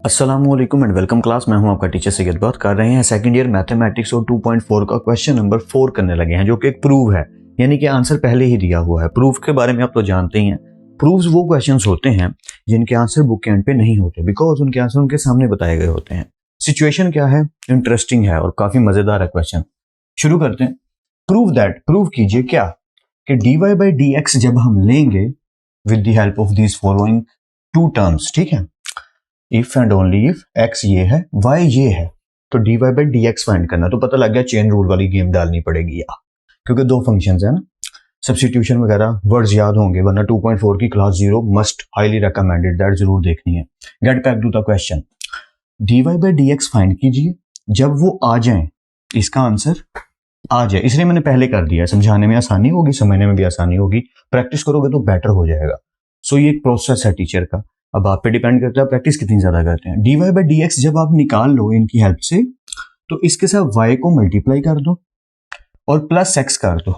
अस्सलामुअलैकुम and welcome class. मैं हूं आपका टीचर सैयद। बात कर रहे हैं सेकंड ईयर मैथमेटिक्स और 2.4 का क्वेश्चन नंबर 4 करने लगे हैं, जो कि एक प्रूव है, यानी कि आंसर पहले ही दिया हुआ है। प्रूफ के बारे में आप तो जानते ही हैं। प्रूफ्स वो क्वेश्चंस होते हैं जिनके आंसर बुक के एंड पे नहीं होते, बिकॉज उनके आंसर उनके सामने बताए गए होते हैं। सिचुएशन क्या है, इंटरेस्टिंग है और काफी मजेदार है क्वेश्चन। शुरू करते हैं। प्रूव दैट, प्रूव कीजिए क्या कि dy by dx जब हम लेंगे with the help of these following two terms, ठीक है, if and only if x ये है y ये है, तो dy by dx फाइंड करना। तो पता लग गया चेन रूल वाली गेम डालनी पड़ेगी या, क्योंकि दो फंक्शंस है ना, सब्स्टिट्यूशन वगैरह वर्ड्स याद होंगे, वरना 2.4 की class 0 must highly recommended, that जरूर देखनी है। Get back to the question. dy by dx find कीजिए जब वो आ जाए, इसका आंसर आ जाए, इसलिए मैंने पहले कर दिया। समझाने में आसानी होगी, समझने में भी आसानी होगी, प्रैक्टिस करोगे तो बेटर हो जाएगा। सो ये एक प्रोसेस है टीचर का, अब आप पे डिपेंड करता है प्रैक्टिस कितनी ज्यादा करते हैं। dy by dx जब आप निकाल लो इनकी हेल्प से, तो इसके साथ y को मल्टीप्लाई कर दो और प्लस x कर दो।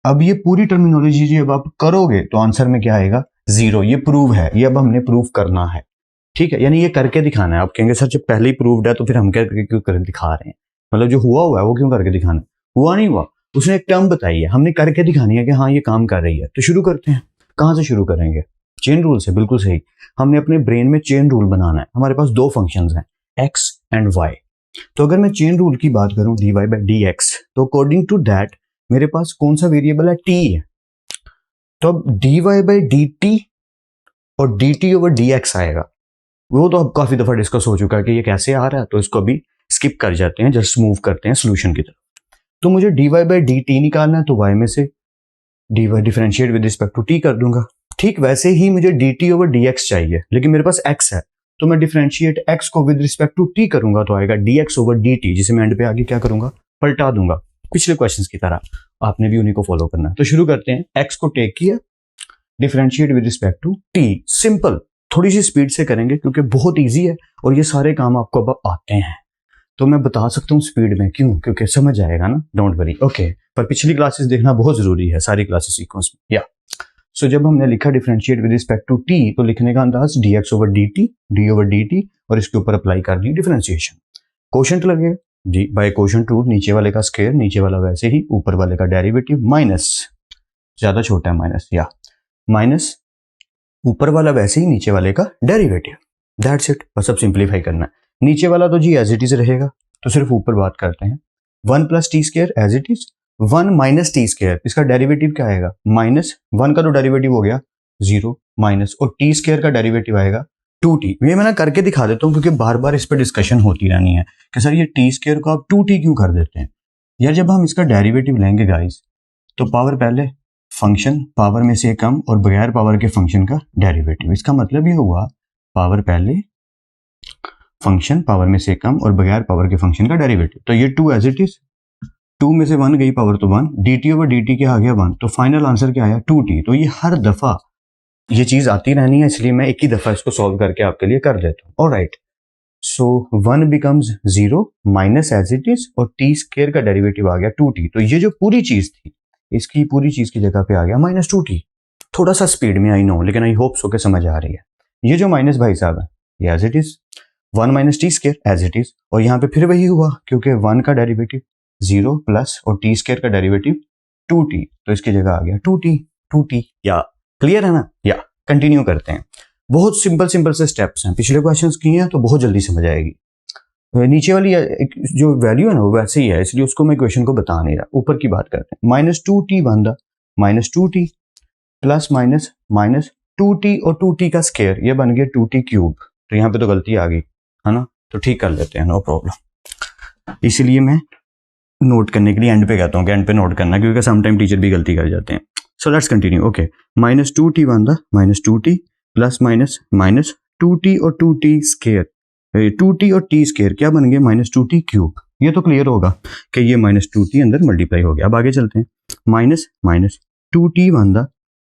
अब ये पूरी टर्मिनोलॉजी जब आप करोगे तो आंसर में क्या आएगा, 0। ये प्रूव है, ये अब हमने प्रूव करना है, ठीक है, यानी ये करके दिखाना है। आप कहेंगे सर जब पहले ही प्रूव्ड है तो फिर हम करके क्यों कर दिखा रहे हैं, मतलब जो हुआ हुआ है वो क्यों करके दिखाना है। हुआ नहीं हुआ, उसने एक टर्म बताई है, हमने करके दिखानी है कि हाँ ये काम कर रही है। तो शुरू करते हैं। कहां से शुरू करेंगे? चेन रूल से। बिल्कुल सही, हमने अपने ब्रेन में चेन रूल बनाना है। हमारे पास दो फंक्शंस हैं x एंड y। तो अगर मैं चेन रूल की बात करूं dy by dx, तो अकॉर्डिंग टू दैट मेरे पास कौन सा वेरिएबल है, t है। तो अब dy by dt और dt over dx आएगा। वो तो अब काफी दफा डिस्कस हो चुका है कि ये कैसे आ रहा है, तो इसको अभी स्किप कर जाते हैं, जस्ट मूव करते हैं सोल्यूशन की तरफ। तो मुझे dy by dt निकालना है, तो y में से dy differentiate with respect to t कर दूंगा। ठीक वैसे ही मुझे dt over dx चाहिए, लेकिन मेरे पास x है, तो मैं डिफरेंशिएट x को विद रिस्पेक्ट टू t करूंगा, तो आएगा dx over dt, जिसे मैं एंड पे आगे क्या करूंगा, पलटा दूंगा, पिछले क्वेश्चंस की तरह। आपने भी उन्हीं को फॉलो करना है। तो शुरू करते हैं। x को टेक किया, differentiate with respect to t। Simple, थोड़ी सी स्पीड से करेंगे क्योंकि बहुत ईजी है और ये सारे काम आपको अब आते हैं, तो मैं बता सकता हूँ स्पीड में, क्यों, क्योंकि समझ आएगा ना, डोंट वरी। ओके, पर पिछली क्लासेस देखना बहुत जरूरी है, सारी क्लासेस सीक्वेंस में। या सो जब हमने लिखा differentiate with respect to t, तो लिखने का अंदाज dx over dt, d over dt, और इसके ऊपर अप्लाई कर दी डिफरेंशिएशन। कोशेंट लगेगा जी, बाय कोशेंट रूल, नीचे वाले का स्क्वायर, नीचे वाला वैसे ही, ऊपर वाले का डेरिवेटिव, माइनस, ज्यादा छोटा है माइनस, या माइनस ऊपर वाला वैसे ही, नीचे वाले का डेरिवेटिव, दैट्स इट। बस अब सिंप्लीफाई करना है। नीचे वाला तो जी एज इट इज रहेगा, तो सिर्फ ऊपर बात करते हैं। 1 plus T square as it is, 1 minus T square, इसका डेरिवेटिव क्या आएगा, माइनस 1 का तो डेरिवेटिव हो गया 0 माइनस, और टी स्क्वायर का डेरिवेटिव आएगा 2t। ये मैं ना करके दिखा देता हूँ क्योंकि बार बार इस पर डिस्कशन होती रहनी है कि सर ये टी स्क्वायर को आप 2t क्यों कर देते हैं। यार जब हम इसका डेरिवेटिव लेंगे गाइस, तो पावर पहले फंक्शन पावर में से कम और बगैर पावर के फंक्शन का डेरिवेटिव। इसका मतलब ये हुआ पावर पहले, फंक्शन पावर में से कम और बगैर पावर के फंक्शन का डेरिवेटिव। तो ये 2 एज इट इज, 2 में से 1 गई पावर तो 1, dt over dt क्या आ गया 1, तो फाइनल आंसर क्या आया 2t। तो ये हर दफा ये चीज आती रहनी है, इसलिए मैं एक ही दफा इसको सॉल्व करके आपके लिए कर देता हूँ। Alright, so 1 becomes 0 minus as it is, और t स्क्वायर का डेरिवेटिव आ गया 2t। तो ये जो पूरी चीज थी, इसकी पूरी चीज की जगह पे आ गया माइनस 2t। थोड़ा सा स्पीड में आई नो, लेकिन आई होप सो के समझ आ रही है। ये जो माइनस भाई साहब है, ये as it is 1 minus T square as it is, और यहाँ पे फिर वही हुआ क्योंकि 1 का डेरिवेटिव 0 प्लस और टी स्क्वायर का डेरिवेटिव 2t, तो इसकी जगह आ गया 2t। या क्लियर है ना। या कंटिन्यू करते हैं। बहुत सिंपल सिंपल से स्टेप्स हैं, पिछले क्वेश्चंस किए हैं तो बहुत जल्दी समझ आएगी। नीचे वाली जो वैल्यू है ना वो वैसे ही है, इसलिए उसको मैं क्वेश्चन को बता नहीं रहा। ऊपर की बात करते हैं। माइनस 2t बन रहा, minus 2t plus minus minus 2t और 2t का स्क्वायर, ये बन गया 2t क्यूब। तो यहाँ पे तो गलती आ गई है ना, तो ठीक कर लेते हैं, नो प्रॉब्लम। इसलिए मैं नोट करने के लिए एंड पे कहता हूँ कि एंड पे नोट करना, क्योंकि समटाइम टीचर भी गलती कर जाते हैं। So let's continue. Okay, minus 2t बन रहा, minus 2t plus minus minus 2t और 2t स्क्वायर, 2t और t स्क्वायर क्या बन गया माइनस 2t क्यूब। ये तो क्लियर होगा कि ये माइनस 2t अंदर मल्टीप्लाई हो गया। अब आगे चलते हैं। माइनस माइनस 2t बन रहा,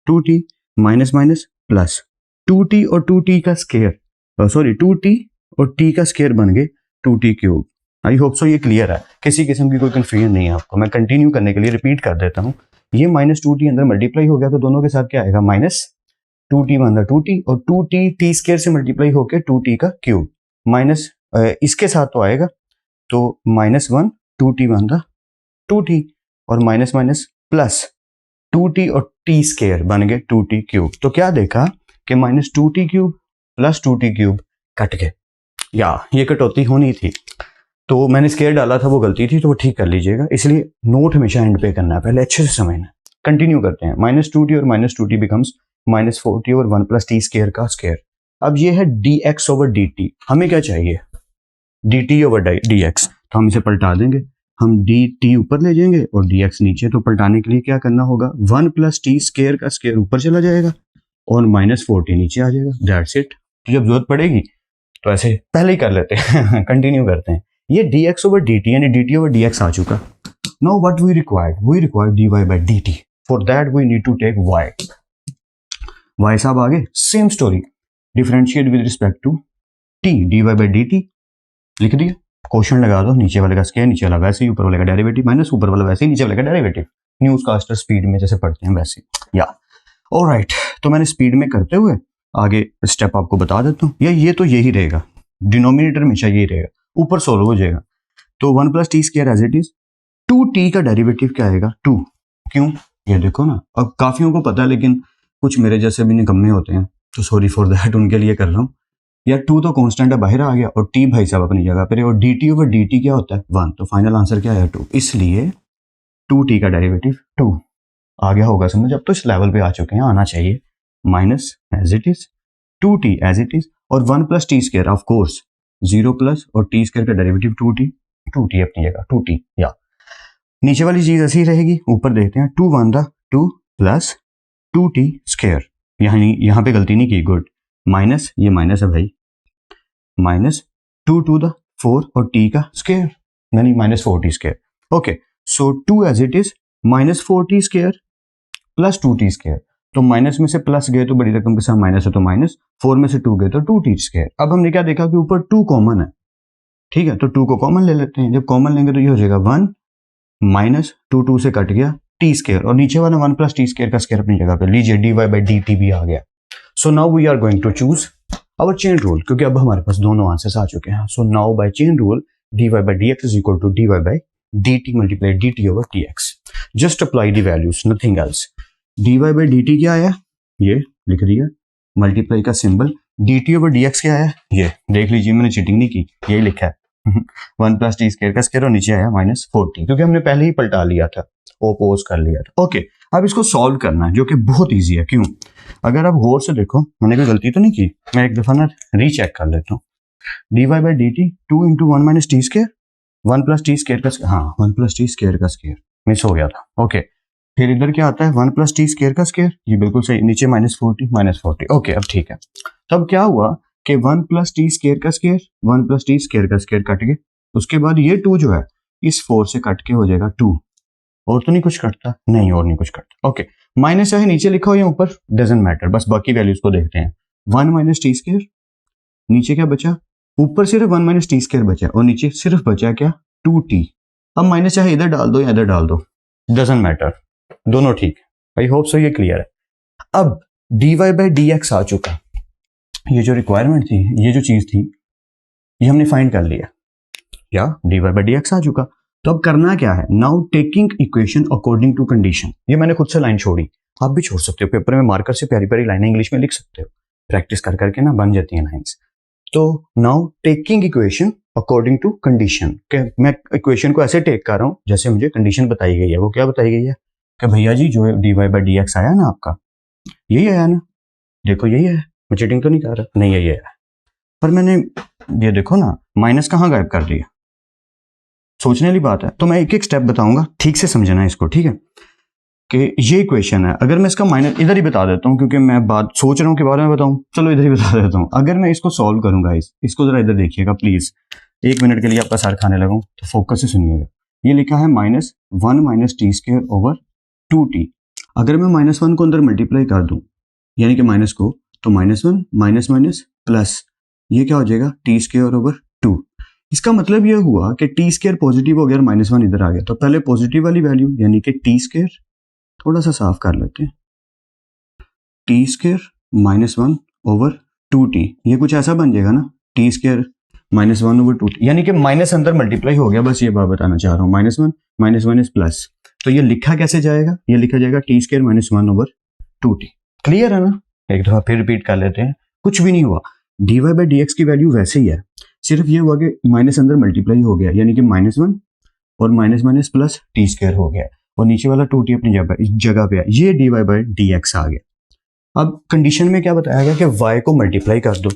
2t minus minus plus 2t और 2t का स्क्वायर, सॉरी 2t और t का स्क्वायर बन गए 2t cube. I hope so ये क्लियर है, किसी किस्म की कोई कंफ्यूजन नहीं है आपको। मैं कंटिन्यू करने के लिए रिपीट कर देता हूँ। ये माइनस 2t अंदर मल्टीप्लाई हो गया, तो दोनों के साथ क्या आएगा, माइनस 2t बन रहा 2t, और 2t t स्क्वायर से मल्टीप्लाई होकर 2t का क्यूब, माइनस इसके साथ तो आएगा, तो -1 2t बन रहा 2t, और माइनस माइनस प्लस 2t और t स्केयर बन गए 2t क्यूब। तो क्या देखा कि -2t cube plus 2t cube cut गए, या ये कटौती होनी थी, तो मैंने स्केयर डाला था वो गलती थी, तो वो ठीक कर लीजिएगा। इसलिए नोट हमेशा एंड पे करना है, पहले अच्छे से समझना। कंटिन्यू करते हैं। -2t और -2t बिकम्स -4t और 1 + t स्केयर का स्केयर। अब ये है dx/dt, हमें क्या चाहिए dt/dx, तो हम इसे पलटा देंगे। हम dt ऊपर ले जाएंगे और dx नीचे, तो पलटाने के लिए क्या करना होगा, 1 + t स्केयर का स्केयर ऊपर चला जाएगा और -4t नीचे आ जाएगा, दैट्स इट। तो जब जरूरत पड़ेगी तो ऐसे पहले ही कर लेते हैं कंटिन्यू करते हैं। ये dx/dt यानी dt/dx आ चुका। Now what we required dy/dt, for that we need to take y साहब आगे same story, differentiate with respect to t, dy/dt लिख दिया, क्वेश्चन लगा दो, नीचे वाले का स्केयर, नीचे वाला वैसे ही, ऊपर वाले का डेरिवेटिव माइनस ऊपर वाला वैसे ही, नीचे वाले का डेरिवेटिव, न्यूज कास्टर स्पीड में जैसे पढ़ते हैं वैसे, या ऑलराइट। तो मैंने स्पीड में करते हुए आगे स्टेप आपको बता देता हूँ, या ये तो यही रहेगा, डिनोमिनेटर हमेशा यही रहेगा, ऊपर सोल्व हो जाएगा। तो 1 + t square as it is, 2t का डेरिवेटिव क्या आएगा 2, क्यों ये देखो ना, अब काफियों को पता है लेकिन कुछ मेरे जैसे भी निकम्मे होते हैं, तो सॉरी फॉर दैट, उनके लिए कर रहा हूँ। यार 2 तो कांस्टेंट है, बाहर आ गया, और t भाई साहब अपनी जगह पर है, और dt/dt क्या होता है 1, तो फाइनल आंसर क्या है 2, इसलिए 2t का डेरिवेटिव 2 आ गया होगा समझ। अब तो इस लेवल पे आ चुके हैं, आना चाहिए, minus as it is 2t as it is, और 1 + t square of course 0 plus और t स्केयर का डेरिवेटिव 2t अपनी जगह 2t, या नीचे वाली चीज ऐसी ही रहेगी। ऊपर देखते हैं 2 1 2 प्लस 2t स्केयर, यहाँ पे गलती नहीं की, गुड, माइनस ये माइनस है भाई, माइनस 2 2 4 और t का स्केयर यानी -4t square. Okay, so 2 as it is -4t square plus 2t square, तो माइनस में से प्लस गए तो बड़ी रकम के साथ माइनस है, तो माइनस, 4 में से 2 गए तो 2t स्केयर। अब हमने क्या देखा कि ऊपर 2 कॉमन है, ठीक है, तो 2 को कॉमन ले लेते हैं। जब कॉमन लेंगे तो ये हो जाएगा 1 माइनस 2 2 से कट गया t स्केयर, और नीचे वाला 1 + t स्केयर का स्केयर अपनी जगह पे लीजिए, dy/dt भी आ गया। So now we are going to choose our chain rule, क्योंकि अब हमारे पास दोनों आंसर्स आ चुके हैं। So now by chain rule dy/dx is equal to dy/dt multiply dt/dx, just apply the values, nothing else. dy/dt क्या आया, ये लिख दिया, मल्टीप्लाई का सिंबल, dt/dx क्या आया, ये देख लीजिए, मैंने चीटिंग नहीं की, यही लिखा है 1 + t स्केयर का स्केयर, और नीचे आया -4t, क्योंकि हमने पहले ही पलटा लिया था, ओपोज कर लिया था। ओके, अब इसको सॉल्व करना है, जो कि बहुत ईजी है। क्यों, अगर आप गौर से देखो, मैंने कोई गलती तो नहीं की, मैं एक दफा ना रीचेक कर लेता हूँ। dy/dt 2 × 1 - t square, 1 + t square का, हाँ 1 + t स्केयर का स्केयर मिस हो गया था। ओके, फिर इधर क्या आता है 1 + t स्केयर का स्केयर, ये बिल्कुल सही, नीचे -4t। ओके, अब ठीक है। तब क्या हुआ कि 1 + t स्केयर का स्केयर, 1 + t स्केयर का स्केयर कट गए, उसके बाद ये 2 जो है इस 4 से कट के हो जाएगा 2, और तो नहीं कुछ कटता, नहीं और नहीं कुछ कटता। ओके, माइनस चाहे नीचे लिखा हो या ऊपर, डजंट मैटर, बस बाकी वैल्यूज को देखते हैं। 1 - t स्केयर, नीचे क्या बचा, ऊपर सिर्फ 1 - t स्केयर बचा, और नीचे सिर्फ बचा क्या 2t। अब माइनस चाहे इधर डाल दो या इधर डाल दो, डजंट मैटर, दोनों ठीक। आई होप सो ये क्लियर है। अब dy/dx आ चुका, ये जो रिक्वायरमेंट थी, ये जो चीज थी, ये हमने फाइंड कर लिया, या dy/dx आ चुका। तो अब करना क्या है, now taking equation according to condition. ये मैंने खुद से लाइन छोड़ी, आप भी छोड़ सकते हो, पेपर में मार्कर से प्यारी प्यारी लाइनें इंग्लिश में लिख सकते हो, प्रैक्टिस कर करके ना बन जाती है लाइन्स। तो now taking equation according to condition, मैं इक्वेशन को ऐसे टेक कर रहा हूँ जैसे मुझे कंडीशन बताई गई है। वो क्या बताई गई है कि भैया जी जो dy/dx आया ना आपका, यही आया ना, देखो यही है, मैं चीटिंग तो नहीं कर रहा, नहीं यही है, पर मैंने ये देखो ना माइनस कहाँ गायब कर दिया, सोचने वाली बात है। तो मैं एक एक स्टेप बताऊंगा, ठीक से समझना इसको, ठीक है, कि ये इक्वेशन है। अगर मैं इसका माइनस इधर ही बता देता हूँ, क्योंकि मैं बात सोच रहा हूँ कि बाद में बताऊँ, चलो इधर ही बता देता हूँ। अगर मैं इसको सॉल्व करूंगा, इसको जरा इधर देखिएगा प्लीज, 1 मिनट के लिए आपका सर खाने लगूँ तो फोकस से सुनिएगा। ये लिखा है -1 - t स्केयर ओवर 2t। अगर मैं -1 को अंदर मल्टीप्लाई कर दूं, यानी कि माइनस को, तो -1 माइनस माइनस प्लस, ये क्या हो जाएगा t स्केयर ओवर 2। इसका मतलब यह हुआ कि t स्केयर पॉजिटिव हो गया और -1 इधर आ गया, तो पहले पॉजिटिव वाली वैल्यू यानी कि t स्केयर, थोड़ा सा साफ कर लेते हैं, t स्केयर -1 ओवर 2t, ये कुछ ऐसा बन जाएगा ना, t स्केयर -1/2t, यानी कि माइनस अंदर मल्टीप्लाई हो गया, बस ये बात बताना चाह रहा हूँ। -1 इज प्लस, तो ये लिखा कैसे जाएगा, ये लिखा जाएगा t² -1/2t। क्लियर है ना? एक दफा फिर रिपीट कर लेते हैं, कुछ भी नहीं हुआ, dy/dx की वैल्यू वैसे ही है, सिर्फ ये हुआ कि माइनस अंदर मल्टीप्लाई हो गया, यानी कि -1 और माइनस प्लस t² हो गया, और नीचे वाला 2t अपनी जगह पे है, ये dy/dx आ गया। अब कंडीशन में क्या बताया गया कि y को मल्टीप्लाई कर दो,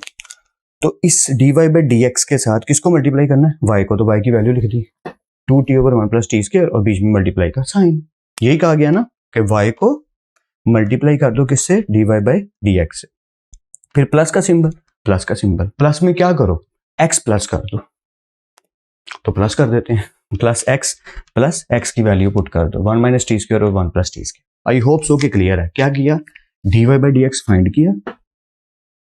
तो इस dy/dx के साथ किसको मल्टीप्लाई करना है, y को, तो y की वैल्यू लिख दी 2t/1 + t² और बीच में मल्टीप्लाई का साइन। यही कहा गया ना कि y को मल्टीप्लाई कर दो किससे, dy/dx से। फिर प्लस का सिंबल, प्लस में क्या करो, x प्लस कर दो, तो प्लस कर देते हैं, प्लस x की वैल्यू पुट कर दो, 1 - t² और 1 + t²। आई होप सो कि क्लियर है। क्या किया, dy/dx फाइंड किया,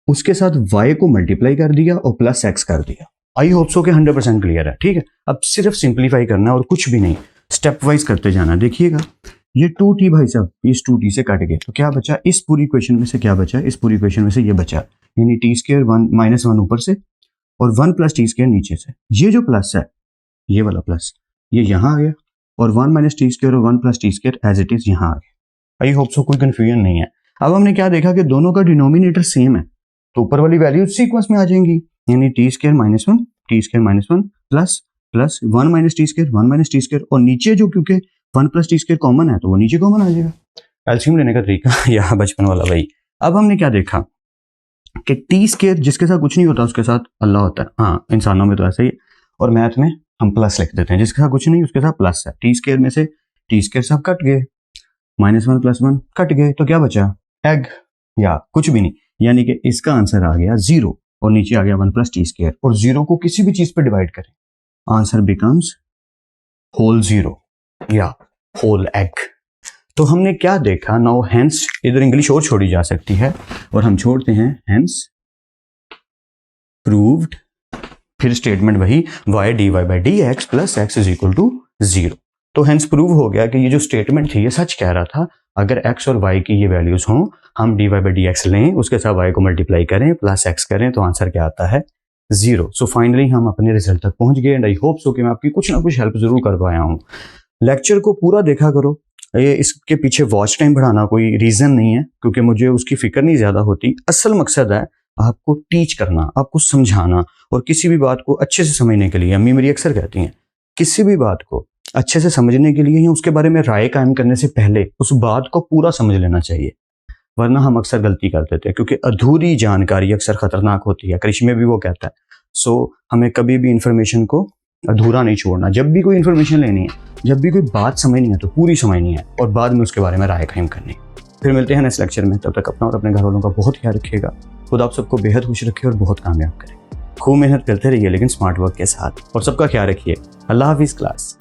उसके साथ y को मल्टीप्लाई कर दिया और प्लस x कर दिया। आई होप सो कि 100% क्लियर है। ठीक है, अब सिर्फ सिंप्लीफाई करना है और कुछ भी नहीं, स्टेप वाइज करते जाना। देखिएगा ये 2t भाई साहब इस 2t से कट गए, तो क्या बचा, इस पूरी इक्वेशन में से क्या बचा, इस पूरी इक्वेशन में से ये बचा, यानी t² 1 ऊपर से और 1 + t² नीचे से। ये जो प्लस है, ये वाला प्लस, ये यहाँ आ गया, और 1 - t² और 1 + t² एज इट इज यहाँ आ गया। आई होप सो कोई कंफ्यूजन नहीं है। अब हमने क्या देखा कि दोनों का डिनोमिनेटर सेम है, तो ऊपर वाली वैल्यू सीक्वेंस में आ जाएंगी, यानी t² - 1 प्लस 1 - t², 1 - t², और नीचे जो क्योंकि 1 + t² कॉमन है तो वो नीचे कॉमन आ जाएगा। एलसीएम लेने का तरीका यहाँ बचपन वाला भाई। अब हमने क्या देखा कि t² जिसके साथ कुछ नहीं होता उसके साथ अल्लाह होता है, हाँ इंसानों में तो ऐसा ही है, और मैथ में हम प्लस लिख देते हैं, जिसके साथ कुछ नहीं उसके साथ प्लस है। t² में से t² सब कट गए, -1 + 1 कट गए, तो क्या बचा, एग या कुछ भी नहीं, यानी कि इसका आंसर आ गया 0 और नीचे आ गया 1 + t², और 0 को किसी भी चीज पे डिवाइड करें, आंसर बिकम्स होल 0 या होल एग। तो हमने क्या देखा, नाउ हेंस, इधर इंग्लिश और छोड़ी जा सकती है और हम छोड़ते हैं हेंस प्रूव्ड, फिर स्टेटमेंट वही y dy/dx + x = 0। तो हेंस प्रूव हो गया कि ये जो स्टेटमेंट थी ये सच कह रहा था, अगर x और y की ये वैल्यूज हों, हम dy/dx लें, उसके साथ y को मल्टीप्लाई करें प्लस x करें, तो आंसर क्या आता है, 0। सो फाइनली हम अपने रिजल्ट तक पहुंच गए, एंड आई होप सो कि मैं आपकी कुछ ना कुछ हेल्प जरूर कर पाया हूँ। लेक्चर को पूरा देखा करो, ये इसके पीछे वॉच टाइम बढ़ाना कोई रीजन नहीं है, क्योंकि मुझे उसकी फिक्र नहीं ज्यादा होती। असल मकसद है आपको टीच करना, आपको समझाना, और किसी भी बात को अच्छे से समझने के लिए, अम्मी मेरी अक्सर कहती हैं, किसी भी बात को अच्छे से समझने के लिए या उसके बारे में राय कायम करने से पहले उस बात को पूरा समझ लेना चाहिए, वरना हम अक्सर गलती कर देते हैं, क्योंकि अधूरी जानकारी अक्सर खतरनाक होती है। करिश्मे भी वो कहता है। सो हमें कभी भी इंफॉर्मेशन को अधूरा नहीं छोड़ना। जब भी कोई इन्फॉर्मेशन लेनी है, जब भी कोई बात समझनी है, तो पूरी समझनी है और बाद में उसके बारे में राय कायम करनी। फिर मिलते हैं नेक्स्ट लेक्चर में, तब तक अपना और अपने घर वालों का बहुत ख्याल रखिएगा। खुदा आप सबको बेहद खुश रखे और बहुत कामयाब करे। खूब मेहनत करते रहिए लेकिन स्मार्ट वर्क के साथ, और सबका ख्याल रखिए। अल्लाह हाफिज़ क्लास।